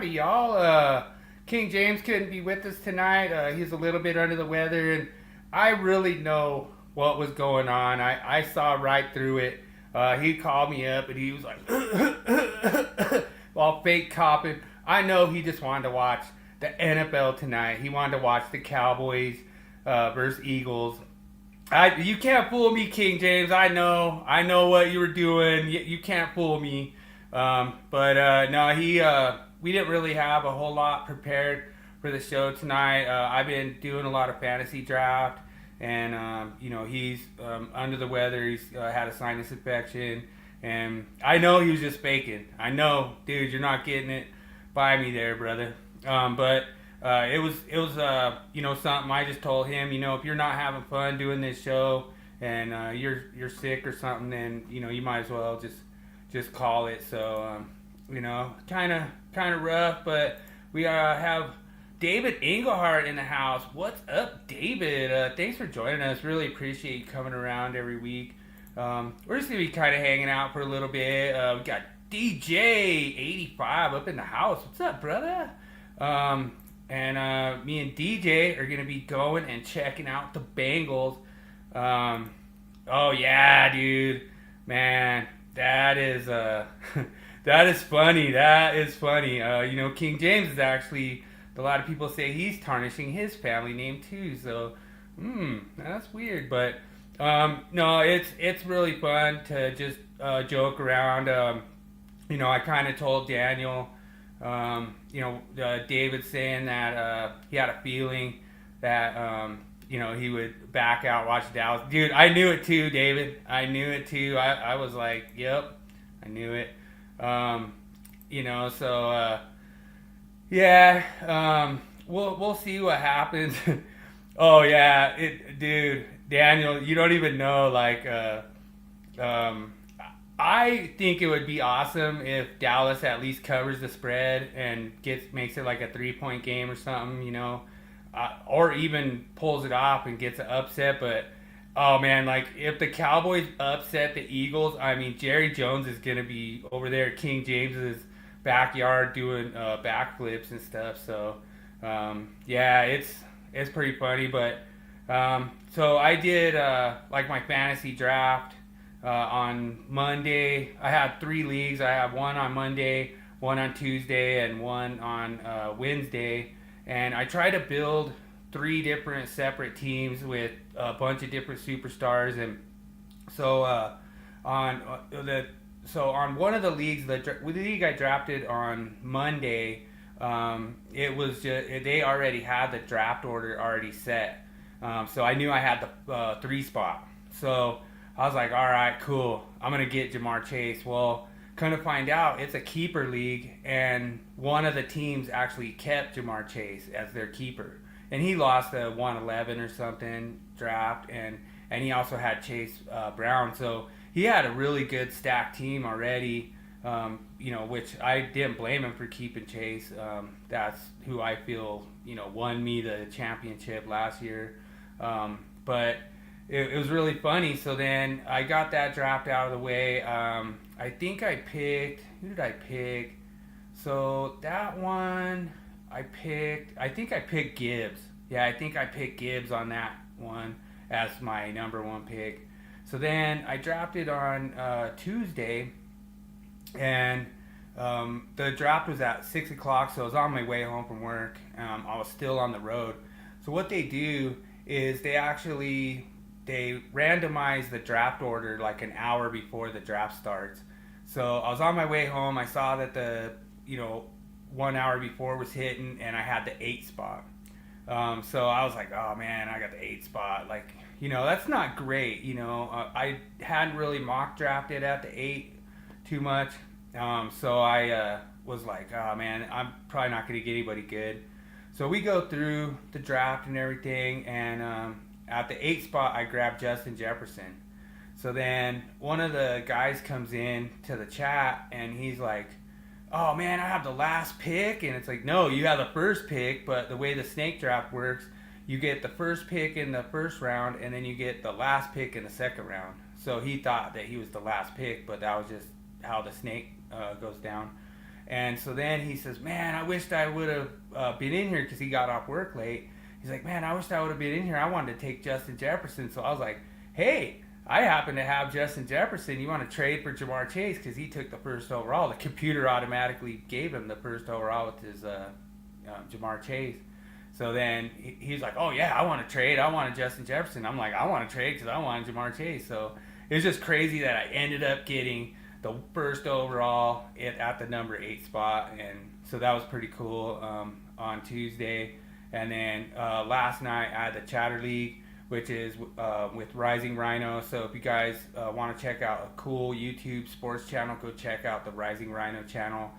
howdy, y'all. King James couldn't be with us tonight. He's a little bit under the weather, and I really know what was going on. I saw right through it. He called me up, and he was like, all fake coughing. I know he just wanted to watch the NFL tonight. He wanted to watch the Cowboys versus Eagles. You can't fool me, King James. I know what you were doing. You can't fool me. But no, we didn't really have a whole lot prepared for the show tonight. I've been doing a lot of fantasy draft, and he's under the weather. He's had a sinus infection, and I know he was just faking. I know, dude, you're not getting it by me there, brother. But it was something I just told him. If you're not having fun doing this show and you're sick or something, then you might as well just call it. So kind of rough, but we have David Englehart in the house. What's up, David? Thanks for joining us. Really appreciate you coming around every week. We're just gonna be kind of hanging out for a little bit. We got DJ85 up in the house. What's up, brother? And me and DJ are gonna be going and checking out the Bengals. Oh yeah, dude, man, that is that is funny. That is funny. King James is actually, a lot of people say he's tarnishing his family name too. So, that's weird. But no, it's really fun to just joke around. I kind of told Daniel. David saying that he had a feeling that he would back out, watch Dallas. Dude, I knew it too, David. I knew it too. I was like, yep, I knew it. We'll see what happens. Oh yeah, dude, Daniel, you don't even know. I think it would be awesome if Dallas at least covers the spread and makes it like a 3-point game or something, or even pulls it off and gets an upset. But oh man, if the Cowboys upset the Eagles, I mean Jerry Jones is gonna be over there at King James's backyard doing backflips and stuff. So it's pretty funny. But so I did my fantasy draft. On Monday, I had 3 leagues. I have one on Monday, one on Tuesday, and one on Wednesday. And I try to build 3 different separate teams with a bunch of different superstars. And so on one of the leagues, the league I drafted on Monday, it was just they already had the draft order already set. So I knew I had the 3 spot. So I was like, all right, cool. I'm going to get Jamar Chase. Well, come to find out, it's a keeper league, and one of the teams actually kept Jamar Chase as their keeper. And he lost a 111 or something draft, and he also had Chase Brown. So he had a really good stacked team already, which I didn't blame him for keeping Chase. That's who I feel, won me the championship last year. But it was really funny. So then I got that draft out of the way. I think I picked, who did I pick? So that one I think I picked Gibbs. Yeah, I think I picked Gibbs on that one as my number 1 pick. So then I drafted on Tuesday, and the draft was at 6 o'clock, so I was on my way home from work. I was still on the road. So what they do is they randomize the draft order like an hour before the draft starts. So I was on my way home. I saw that the 1 hour before was hitting, and I had the 8 spot. So I was like, oh man, I got the 8 spot. That's not great. I hadn't really mock drafted at the 8 too much. So I was like, oh man, I'm probably not going to get anybody good. So we go through the draft and everything, and at the 8 spot, I grabbed Justin Jefferson. So then one of the guys comes in to the chat, and he's like, oh man, I have the last pick. And it's like, no, you have the first pick, but the way the snake draft works, you get the first pick in the first round, and then you get the last pick in the second round. So he thought that he was the last pick, but that was just how the snake goes down. And so then he says, man, I wished I would have been in here because he got off work late. He's like, man, I wished I would have been in here. I wanted to take Justin Jefferson. So I was like, hey, I happen to have Justin Jefferson. You want to trade for Jamar Chase because he took the first overall. The computer automatically gave him the first overall with his Jamar Chase. So then he's like, oh, yeah, I want to trade. I wanted Justin Jefferson. I'm like, I want to trade because I wanted Jamar Chase. So it was just crazy that I ended up getting the first overall at the number 8 spot. And so that was pretty cool on Tuesday. And then last night I had the Chatter League, which is with Rising Rhino. So if you guys want to check out a cool YouTube sports channel, go check out the Rising Rhino channel.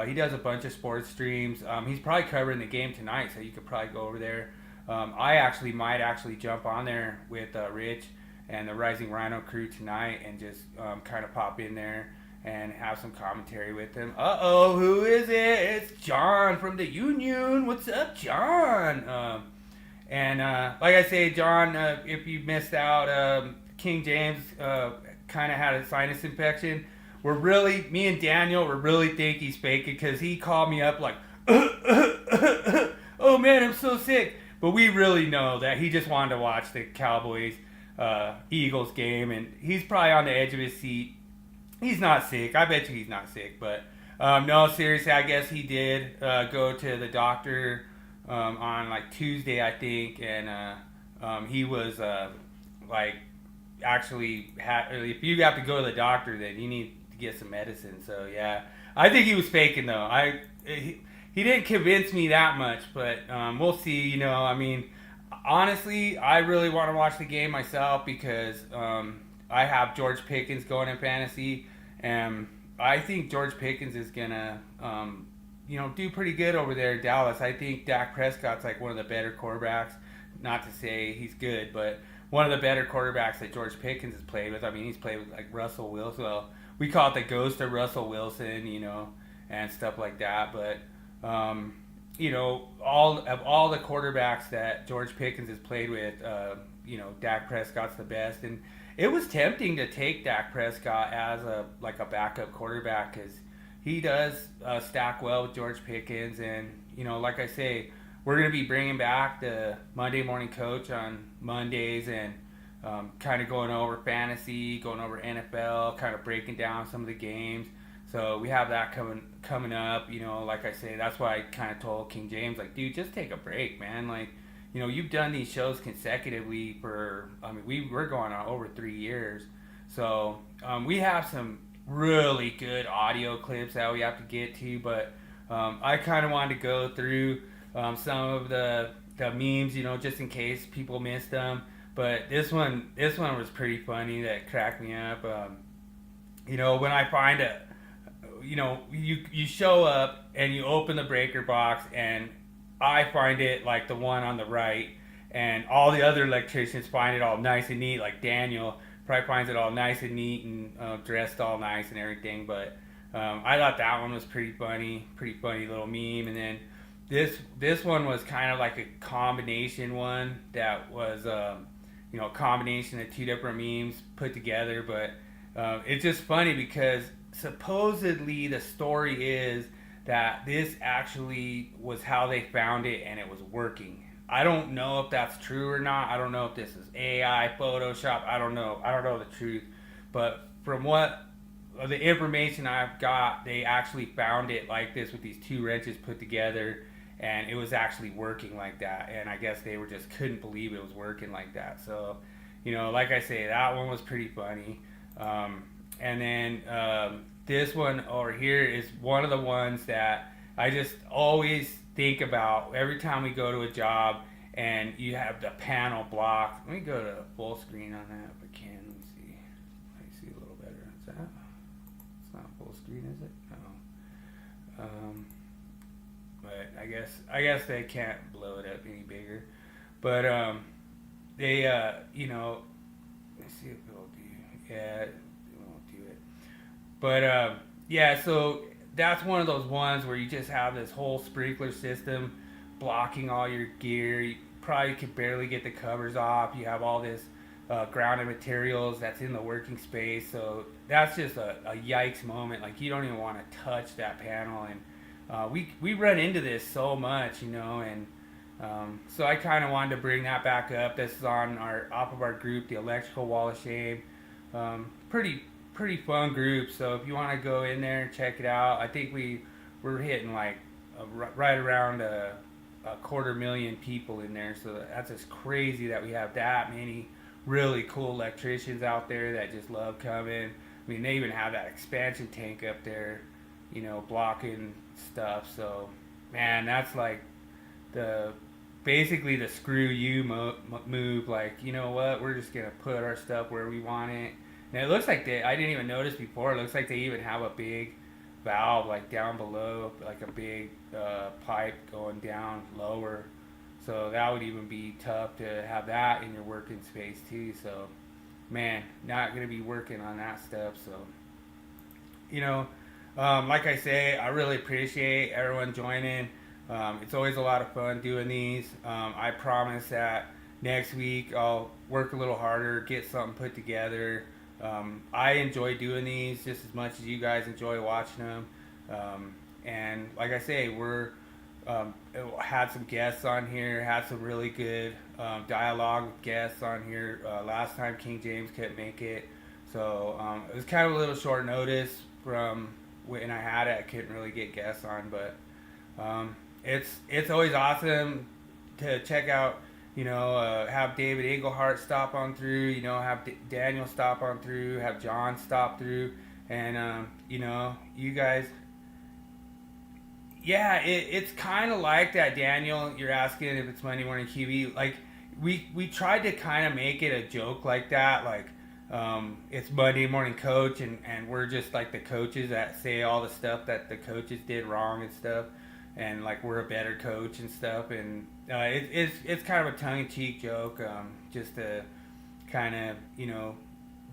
He does a bunch of sports streams. He's probably covering the game tonight, so you could probably go over there. I might jump on there with Rich and the Rising Rhino crew tonight and just kind of pop in there and have some commentary with him. Uh-oh, who is it? It's John from the Union. What's up, John? And like I say, John, if you missed out, King James kind of had a sinus infection. Me and Daniel, really think he's faking because he called me up like, oh man, I'm so sick. But we really know that he just wanted to watch the Cowboys Eagles game, and he's probably on the edge of his seat. He's not sick. I bet you he's not sick. But no, seriously, I guess he did go to the doctor on like Tuesday, I think, and he was like actually if you have to go to the doctor, then you need to get some medicine. So yeah, I think he was faking though. He didn't convince me that much, but we'll see. You know, I mean, honestly, I really want to watch the game myself because I have George Pickens going in fantasy, and I think George Pickens is gonna do pretty good over there in Dallas. I think Dak Prescott's like one of the better quarterbacks. Not to say he's good, but one of the better quarterbacks that George Pickens has played with. I mean, he's played with like Russell Wilson. Well, we call it the ghost of Russell Wilson, and stuff like that. But all the quarterbacks that George Pickens has played with, Dak Prescott's the best. And it was tempting to take Dak Prescott as a backup quarterback because he does stack well with George Pickens. And like I say, we're going to be bringing back the Monday Morning Coach on Mondays and kind of going over fantasy, going over NFL, kind of breaking down some of the games. So we have that coming up. Like I say, that's why I kind of told King James, like, dude, just take a break, man. Like, you've done these shows consecutively for, we're going on over 3 years. So we have some really good audio clips that we have to get to, but I kind of wanted to go through some of the memes, just in case people missed them. But this one was pretty funny. That cracked me up. When I find you show up and you open the breaker box, and I find it like the one on the right, and all the other electricians find it all nice and neat. Like Daniel probably finds it all nice and neat and dressed all nice and everything. But I thought that one was pretty funny little meme. And then this one was kind of like a combination one that was a combination of two different memes put together. But it's just funny because supposedly the story is that this actually was how they found it and it was working. I don't know if that's true or not. I don't know if this is AI, Photoshop. I don't know the truth. But from what the information I've got, they actually found it like this with these two wrenches put together, and it was actually working like that. And I guess they just couldn't believe it was working like that. So, like I say, that one was pretty funny. And then this one over here is one of the ones that I just always think about every time we go to a job and you have the panel blocked. Let me go to full screen on that if I can. Let me see. I see a little better. Is that? It's not full screen, is it? No. But I guess they can't blow it up any bigger. But they let's see if it'll do. Yeah, it won't do it. But yeah, so that's one of those ones where you just have this whole sprinkler system blocking all your gear. You probably could barely get the covers off. You have all this grounded materials that's in the working space. So that's just a yikes moment. Like you don't even want to touch that panel, and we run into this so much, and so I kind of wanted to bring that back up. This is on our off of our group, the Electrical Wall of Shame. Pretty fun group. So if you want to go in there and check it out, I think we're hitting like right around a 250,000 people in there. So that's just crazy that we have that many really cool electricians out there that just love coming. I mean, they even have that expansion tank up there, blocking stuff. So, man, that's like the basically the screw you move. Like, you know what? We're just gonna put our stuff where we want it. And it looks like I didn't even notice before. It looks like they even have a big valve like down below, like a big pipe going down lower. So that would even be tough to have that in your working space too. So, man, not gonna be working on that stuff. So, like I say, I really appreciate everyone joining. It's always a lot of fun doing these. I promise that next week I'll work a little harder, get something put together. I enjoy doing these just as much as you guys enjoy watching them. And like I say, we're had some guests on here, had some really good dialogue with guests on here. Last time King James couldn't make it, so it was kind of a little short notice from when I had it. I couldn't really get guests on, but it's always awesome to check out. Have David Englehart stop on through. Have Daniel stop on through. Have John stop through, and you guys. Yeah, it's kind of like that, Daniel. You're asking if it's Monday Morning QB. Like, we tried to kind of make it a joke like that. Like, it's Monday Morning Coach, and we're just like the coaches that say all the stuff that the coaches did wrong and stuff. And, like, we're a better coach and stuff. And it's kind of a tongue-in-cheek joke, just to kind of,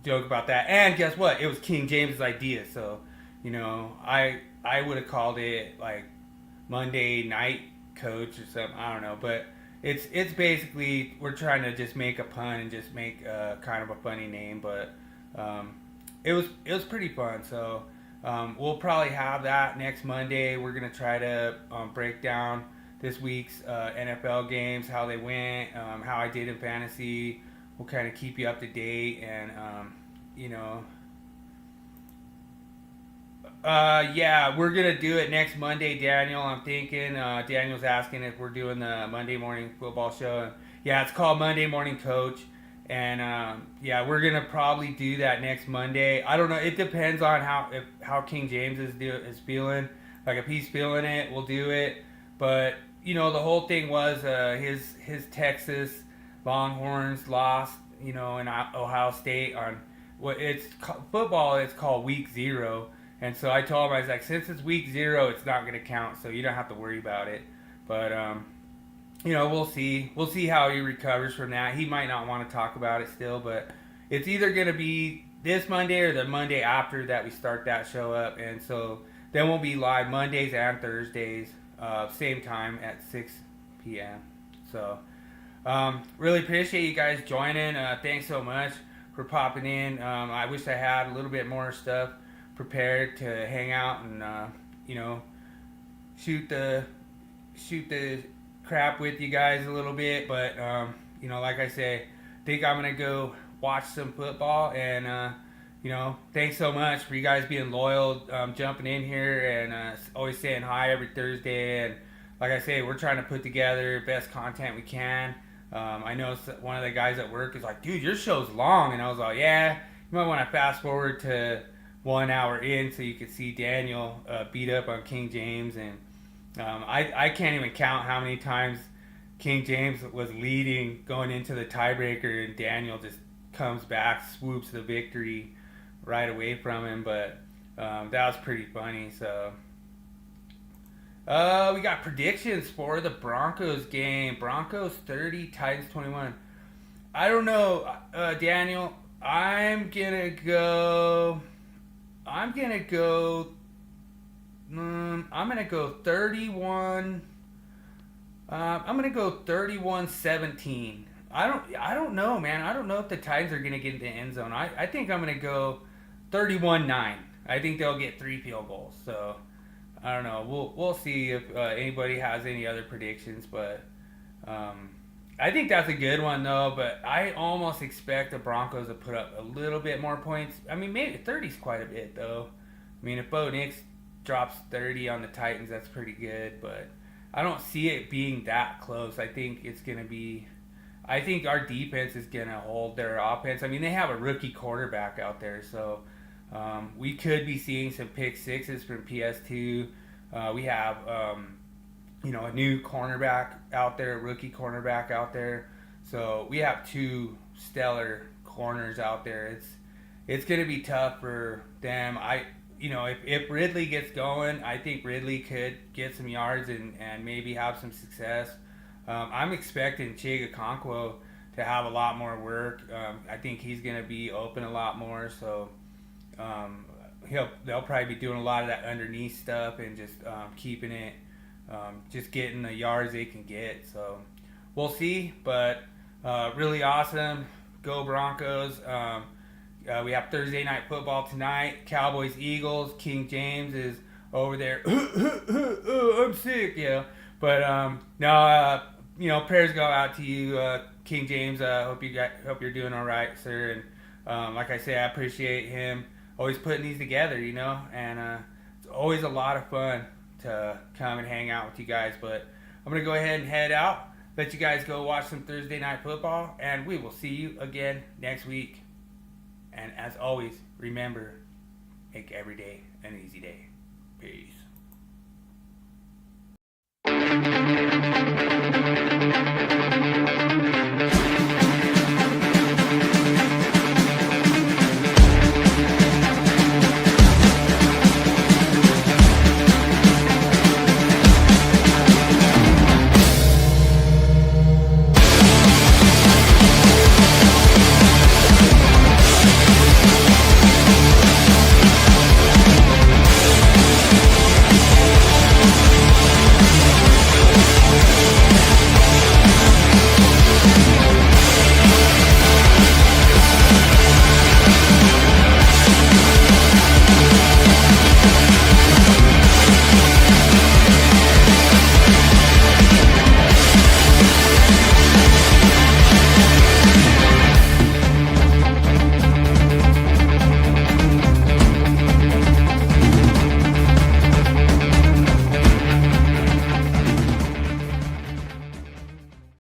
joke about that. And guess what? It was King James's idea. So, I would have called it, like, Monday Night Coach or something. I don't know, but it's basically we're trying to just make a pun and just make kind of a funny name. But it was pretty fun. So we'll probably have that next Monday. We're gonna try to break down this week's NFL games, how they went, how I did in fantasy. We'll kind of keep you up to date, and yeah, we're gonna do it next Monday, Daniel. I'm thinking. Daniel's asking if we're doing the Monday morning football show. Yeah, it's called Monday Morning Coach, and yeah, we're gonna probably do that next Monday. I don't know. It depends on how King James is feeling. Like if he's feeling it, we'll do it. But the whole thing was his Texas Longhorns lost. In Ohio State on football. It's called Week 0. And so I told him, I was like, since it's week 0, it's not going to count, so you don't have to worry about it. But, we'll see. We'll see how he recovers from that. He might not want to talk about it still, but it's either going to be this Monday or the Monday after that we start that show up. And so then we'll be live Mondays and Thursdays, same time at 6 p.m. So really appreciate you guys joining. Thanks so much for popping in. I wish I had a little bit more stuff prepared to hang out and shoot the crap with you guys a little bit, but like I say, think I'm gonna go watch some football, and thanks so much for you guys being loyal, jumping in here, and always saying hi every Thursday. And like I say, we're trying to put together best content we can. I know one of the guys at work is like, dude, your show's long, and I was like, yeah, you might want to fast forward to 1 hour in so you could see Daniel beat up on King James. And I can't even count how many times King James was leading going into the tiebreaker, and Daniel just comes back, swoops the victory right away from him. But that was pretty funny. So we got predictions for the Broncos game. Broncos 30, Titans 21. I don't know, Daniel. I'm gonna go 31. I'm gonna go 31-17. I don't know, man. I don't know if the Titans are gonna get in the end zone. I think I'm gonna go 31-9. I think they'll get 3 field goals. So I don't know. We'll see if anybody has any other predictions, but um, I think that's a good one though. But I almost expect the Broncos to put up a little bit more points. I mean, maybe 30 is quite a bit though. I mean, if Bo Nix drops 30 on the Titans, that's pretty good. But I don't see it being that close. I think it's gonna be. I think our defense is gonna hold their offense. I mean, they have a rookie quarterback out there, so we could be seeing some pick sixes from PS2. We have, a new cornerback out there, rookie cornerback out there. So we have two stellar corners out there. It's going to be tough for them. If Ridley gets going, I think Ridley could get some yards and maybe have some success. I'm expecting Chig Okonkwo to have a lot more work. I think he's going to be open a lot more. So they'll probably be doing a lot of that underneath stuff and just keeping it, just getting the yards they can get. So we'll see, but really awesome. Go Broncos. We have Thursday night football tonight. Cowboys Eagles. King James is over there. I'm sick, yeah. But no, prayers go out to you, King James. Hope you're doing all right, sir. And like I say, I appreciate him always putting these together, and it's always a lot of fun to come and hang out with you guys. But I'm gonna go ahead and head out. Let you guys go watch some Thursday night football, and we will see you again next week. And as always, remember, make every day an easy day.